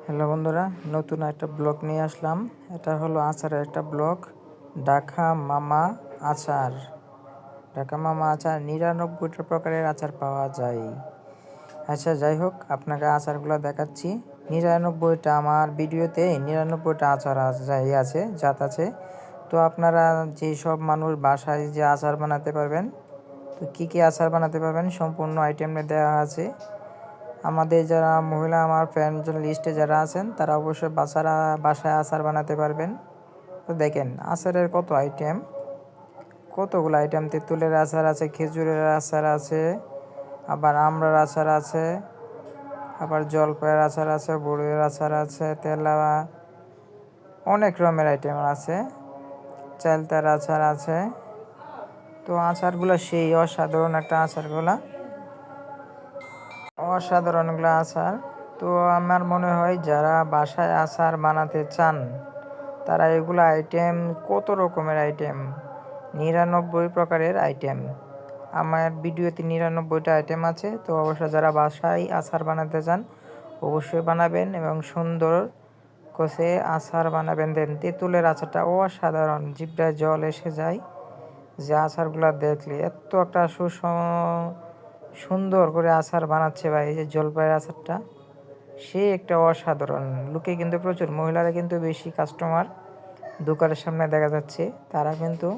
Hello বন্ধুরা, নতুন একটা ব্লগ নিয়ে আসলাম। এটা হলো আচারের একটা ব্লগ। ঢাকা মামা আচার। ঢাকা মামা আচার ৯৯টা প্রকারের আচার পাওয়া যায়। আচ্ছা, যাই হোক, আপনাকে আচারগুলো দেখাচ্ছি। ৯৯টা আমার ভিডিওতে ৯৯টা আচার আছে, জাত আছে। তো আপনারা যেসব মানুষ বাসায় যে আচার বানাতে পারবেন, তো কী আচার বানাতে পারবেন সম্পূর্ণ আইটেম দেওয়া আছে। আমাদের যারা মহিলা আমার ফ্রেন্ড লিস্টে যারা আছেন তারা অবশ্যই বাসায় আচার বানাতে পারবেন। তো দেখেন আচারের কতগুলো আইটেম। তেঁতুলের আচার আছে, খেজুরের আচার আছে, আবার আমড়ার আচার আছে, আবার জলপাইয়ের আচার আছে, বড়ির আচার আছে, তেলা, অনেক রকমের আইটেম আছে, চালতার আচার আছে। তো আচারগুলো সেই অসাধারণ একটা অসাধারণগুলো আচার। তো আমার মনে হয় যারা বাসায় আচার বানাতে চান তারা এগুলো আইটেম, কত রকমের আইটেম, ৯৯ প্রকারের আইটেম। আমার ভিডিওতে ৯৯টা আইটেম আছে। তো অবশ্যই যারা বাসায় আচার বানাতে চান অবশ্যই বানাবেন এবং সুন্দর করে আচার বানাবেন। দেন তেঁতুলের আচারটা অসাধারণ, জিভটায় জল এসে যায় যে আচারগুলো দেখলে। এত একটা সুন্দর করে আচার বানাচ্ছে ভাই। এই যে জলপাইয়ের আচারটা, সে একটা অসাধারণ। লোকে কিন্তু প্রচুর, মহিলারা কিন্তু বেশি কাস্টমার দোকানের সামনে দেখা যাচ্ছে। তারা কিন্তু